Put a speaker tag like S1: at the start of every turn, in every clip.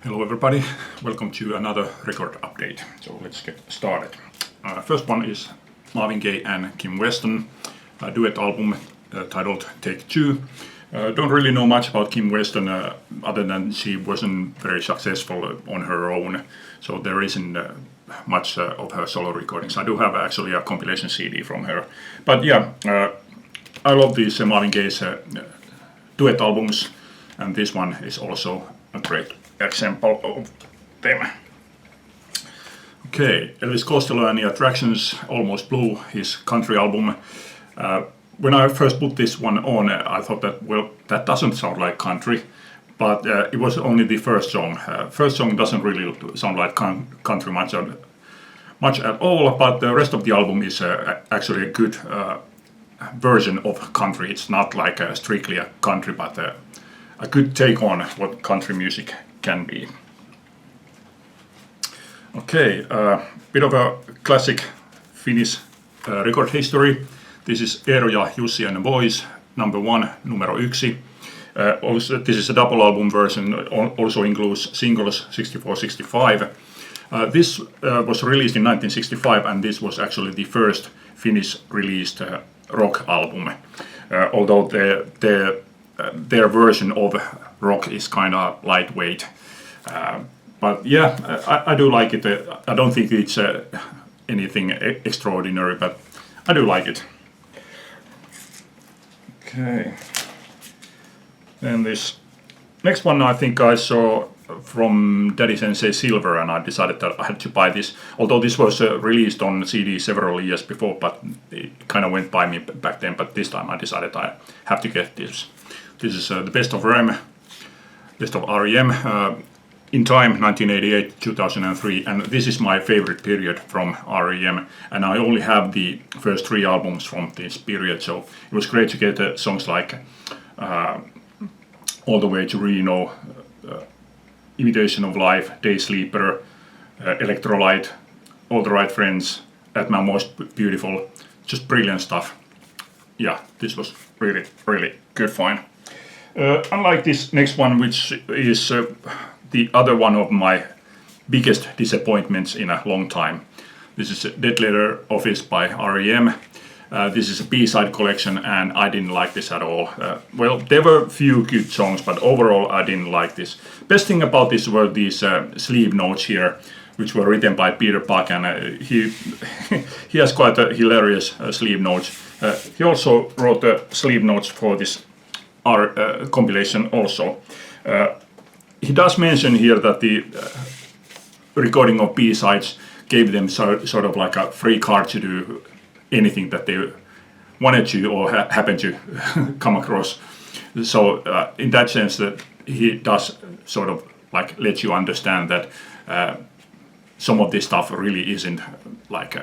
S1: Hello everybody, welcome to another record update. So let's get started. First one is Marvin Gaye and Kim Weston, a duet album titled Take Two. Don't really know much about Kim Weston other than she wasn't very successful on her own, so there isn't much of her solo recordings. I do have actually a compilation CD from her, but yeah, I love these Marvin Gaye's duet albums, and this one is also a great example of them. Okay, Elvis Costello and the Attractions, Almost Blue, his country album. When I first put this one on, I thought that, well, that doesn't sound like country, but it was only the first song. First song doesn't really sound like country much at all, but the rest of the album is actually a good version of country. It's not like strictly a country, but a good take on what country music can be. Okay, bit of a classic Finnish record history. This is Eero ja Jussi and the Boys, number one, numero yksi. Also, this is a double album version, also includes singles 64-65. This was released in 1965, and this was actually the first Finnish released rock album. Although their version of rock is kind of lightweight. But yeah, I do like it. I don't think it's anything extraordinary, but I do like it. Okay. Then this next one I think I saw from Daddy Sensei Silver, and I decided that I had to buy this. Although this was released on CD several years before, but it kind of went by me back then. But this time I decided I have to get this. This is the Best of REM, Best of REM, in time 1988-2003, and this is my favorite period from REM, and I only have the first three albums from this period, so it was great to get songs like All the Way to Reno, Imitation of Life, Day Sleeper, Electrolyte, All the Right Friends, At My Most Beautiful, just brilliant stuff. Yeah, this was really, really good find. Unlike this next one, which is the other one of my biggest disappointments in a long time. This is Dead Letter Office by REM. This is a B-side collection, and I didn't like this at all. Well, there were a few good songs, but overall I didn't like this. Best thing about this were these sleeve notes here, which were written by Peter Buck, and he has quite a hilarious sleeve notes. He also wrote the sleeve notes for this compilation also. He does mention here that the recording of B-sides gave them sort of like a free card to do anything that they wanted to or happened to come across. So in that sense, that he does sort of like let you understand that some of this stuff really isn't like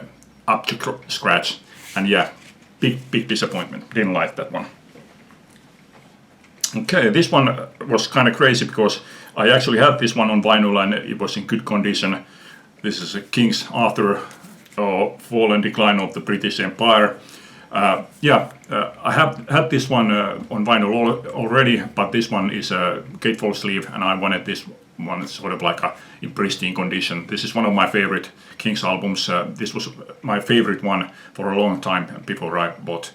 S1: up to scratch. And yeah, big disappointment. Didn't like that one. Okay, this one was kind of crazy because I actually had this one on vinyl and it was in good condition. This is a King Arthur, Fall and Decline of the British Empire. I have had this one on vinyl already, but this one is a gatefold sleeve, and I wanted this one sort of like in pristine condition. This is one of my favorite King's albums. This was my favorite one for a long time before I bought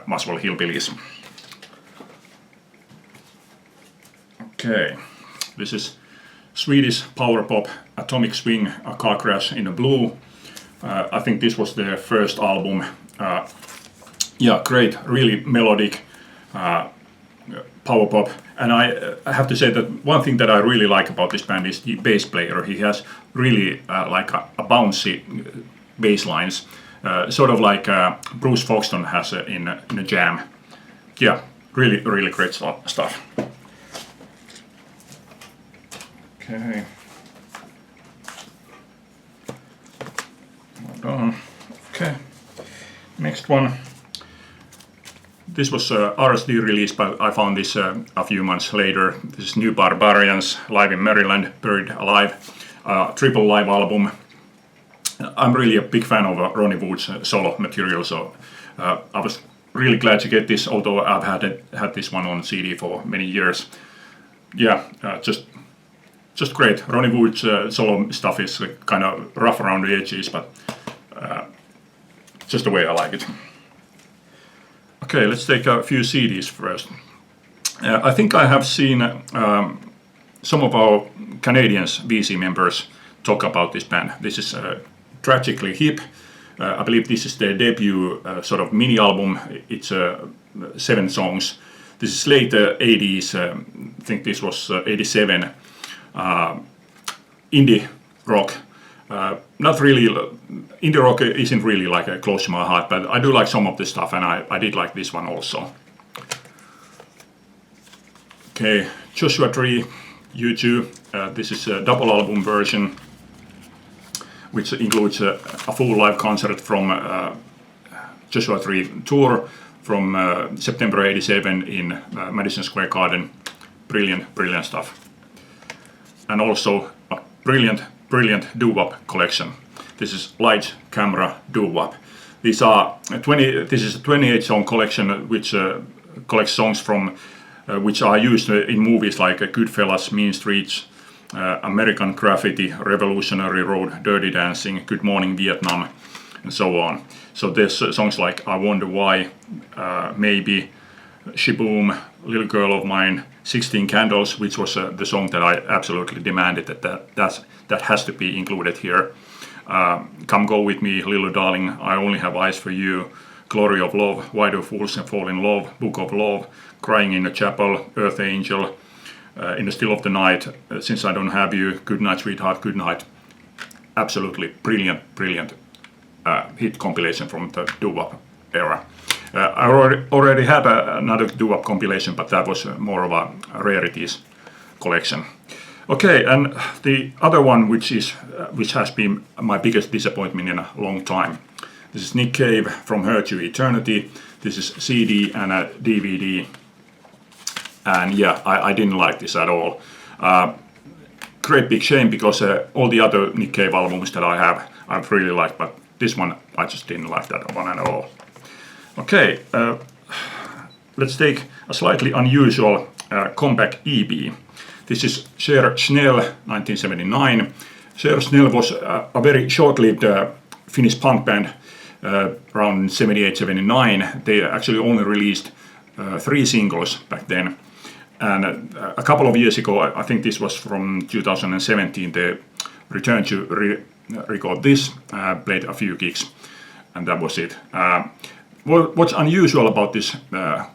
S1: Muswell Hillbillies. Okay, this is Swedish power pop Atomic Swing, A Car Crash in the Blue. I think this was their first album. Yeah, great, really melodic power pop. And I have to say that one thing that I really like about this band is the bass player. He has really like a bouncy bass lines, sort of like Bruce Foxton has in a Jam. Yeah, really, really great stuff. Okay. Okay. Next one. This was RSD release, but I found this a few months later. This is New Barbarians, live in Maryland, Buried Alive, triple live album. I'm really a big fan of Ronnie Wood's solo material, so I was really glad to get this, although I've had this one on CD for many years. Yeah, just just great. Ronnie Wood's solo stuff is kind of rough around the edges, but just the way I like it. Okay, let's take a few CDs first. I think I have seen some of our Canadians VC members talk about this band. This is Tragically Hip. I believe this is their debut sort of mini album. It's 7 songs. This is late 80s. I think this was 87. Indie rock. Not really. Indie rock isn't really like close to my heart, but I do like some of the stuff, and I did like this one also. Okay, Joshua Tree, U2. This is a double album version, which includes a full live concert from Joshua Tree tour from September '87 in Madison Square Garden. Brilliant stuff. And also a brilliant doo-wop collection. This is Lights, Camera, Doo-wop. This is a 28 song collection which collects songs from which are used in movies like Goodfellas, Mean Streets, American Graffiti, Revolutionary Road, Dirty Dancing, Good Morning Vietnam, and so on. So there's songs like I Wonder Why, Maybe, Shaboom, Little Girl of Mine, 16 Candles, which was the song that I absolutely demanded that has to be included here. Come Go With Me, Little Darling, I Only Have Eyes For You, Glory of Love, Why Do Fools Fall In Love, Book of Love, Crying in the Chapel, Earth Angel, In the Still of the Night, Since I Don't Have You, Good Night Sweetheart, Good Night. Absolutely brilliant hit compilation from the doo-wop era. I already had another doo-wop compilation, but that was more of a rarities collection. Okay, and the other one, which has been my biggest disappointment in a long time. This is Nick Cave, From Her to Eternity. This is CD and a DVD. And yeah, I didn't like this at all. Great big shame, because all the other Nick Cave albums that I've really liked, but this one I just didn't like that one at all. Okay, let's take a slightly unusual comeback EP. This is Cher Schnell, 1979. Cher Schnell was a very short-lived Finnish punk band around 78-79. They actually only released 3 singles back then. And a couple of years ago, I think this was from 2017, they returned to record this, played a few gigs, and that was it. What's unusual about this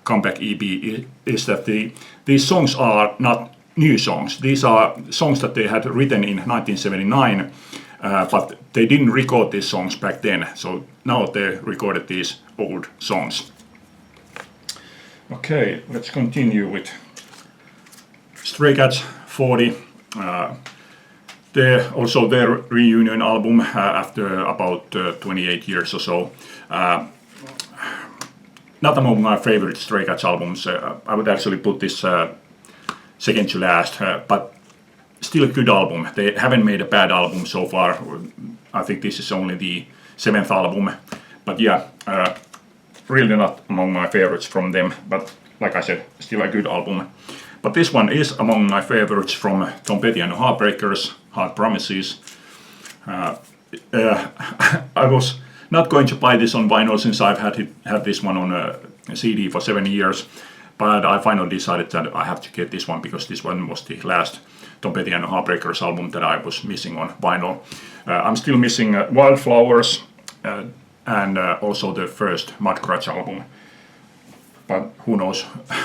S1: comeback EP is that these songs are not new songs. These are songs that they had written in 1979, but they didn't record these songs back then. So now they recorded these old songs. Okay, let's continue with Stray Cats 40. Their reunion album after about 28 years or so. Not among my favorite Stray Cats albums. I would actually put this second to last, but still a good album. They haven't made a bad album so far. I think this is only the 7th album, but yeah, really not among my favorites from them, but like I said, still a good album. But this one is among my favorites from Tom Petty and the Heartbreakers, Hard Promises. I was not going to buy this on vinyl since I've had this one on a CD for 7 years, but I finally decided that I have to get this one because this one was the last Tom Petty and the Heartbreakers album that I was missing on vinyl. I'm still missing Wildflowers and also the first Mudcrutch album, but who knows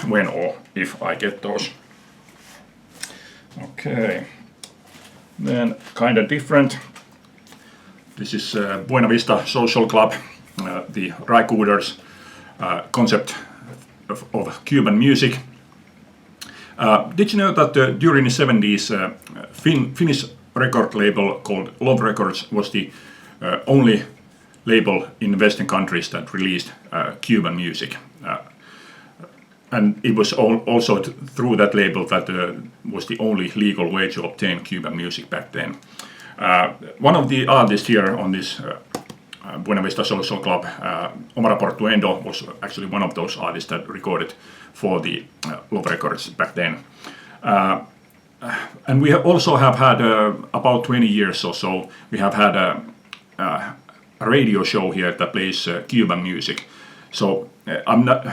S1: when or if I get those. Okay, then kind of different. This is Buena Vista Social Club, the Rycooters concept of Cuban music. Did you know that during the 70s, Finnish record label called Love Records was the only label in Western countries that released Cuban music? And it was also through that label that was the only legal way to obtain Cuban music back then. One of the artists here on this Buena Vista Social Club, Omar Portuendo, was actually one of those artists that recorded for the Love Records back then. and we also have had about 20 years or so. We have had a radio show here that plays Cuban music. So I'm not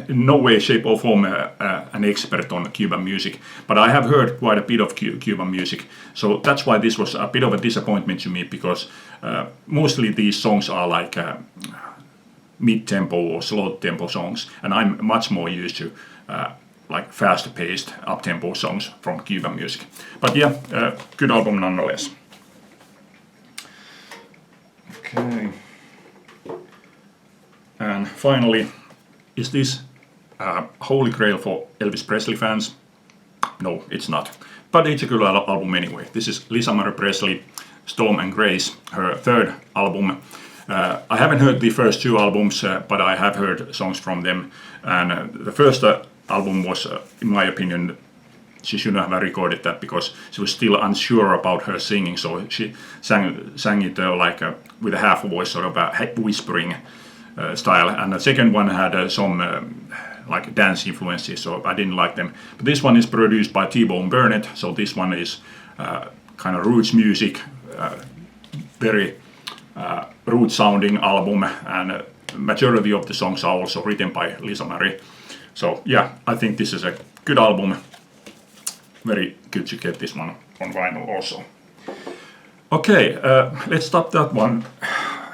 S1: in no way, shape, or form an expert on Cuban music, but I have heard quite a bit of Cuban music. So that's why this was a bit of a disappointment to me, because mostly these songs are like mid-tempo or slow-tempo songs, and I'm much more used to like fast-paced, up-tempo songs from Cuban music. But yeah, good album nonetheless. Okay. And finally, is this holy grail for Elvis Presley fans? No, it's not. But it's a good album anyway. This is Lisa Marie Presley, Storm and Grace, her third album. I haven't heard the first two albums, but I have heard songs from them. And the first album was, in my opinion, she shouldn't have recorded that because she was still unsure about her singing. So she sang it like with a half voice, sort of a whispering style. And the second one had some like dance influences, so I didn't like them. But this one is produced by T-Bone Burnett, so this one is kind of roots music, very root sounding album, and majority of the songs are also written by Lisa Marie. So yeah, I think this is a good album. Very good to get this one on vinyl also. Okay, let's stop that one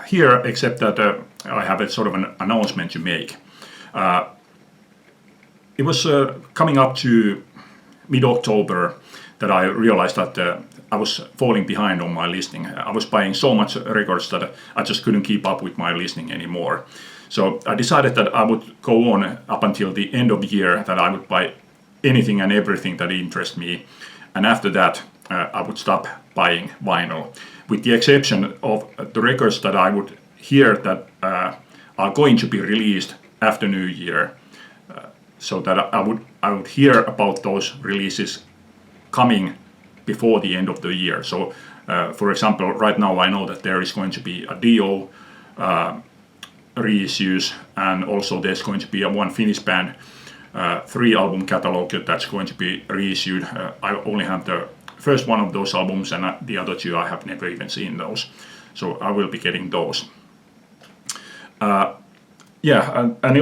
S1: here, except that I have a sort of an announcement to make. It was coming up to mid-October that I realized that I was falling behind on my listening. I was buying so much records that I just couldn't keep up with my listening anymore. So I decided that I would go on up until the end of the year, that I would buy anything and everything that interests me. And after that, I would stop buying vinyl, with the exception of the records that I would hear that are going to be released after New Year. So that I would hear about those releases coming before the end of the year. So, for example, right now I know that there is going to be a Dio reissues, and also there's going to be a one Finnish band 3-album catalog that's going to be reissued. I only have the first one of those albums, and the other two I have never even seen those. So I will be getting those. Yeah, and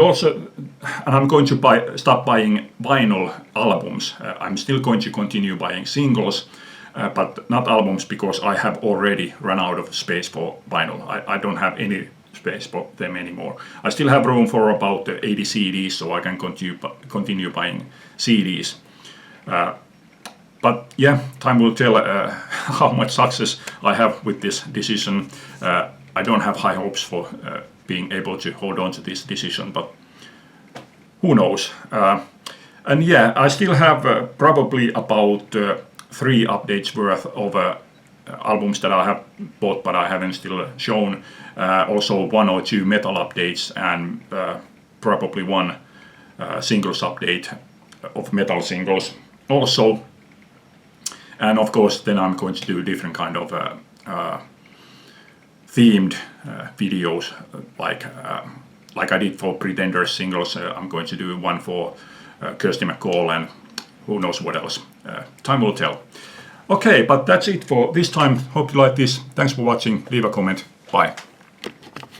S1: I'm going to stop buying vinyl albums. I'm still going to continue buying singles, but not albums, because I have already run out of space for vinyl. I don't have any space for them anymore. I still have room for about 80 CDs, so I can continue buying CDs. But yeah, time will tell how much success I have with this decision. I don't have high hopes for being able to hold on to this decision, but who knows. And yeah, I still have probably about 3 updates worth of albums that I have bought but I haven't still shown. Also 1 or 2 metal updates, and probably 1 singles update of metal singles also. And of course then I'm going to do different kind of themed videos, like I did for Pretenders singles. I'm going to do one for Kirsty MacColl, and who knows what else. Time will tell. Okay, but that's it for this time. Hope you like this. Thanks for watching. Leave a comment. Bye.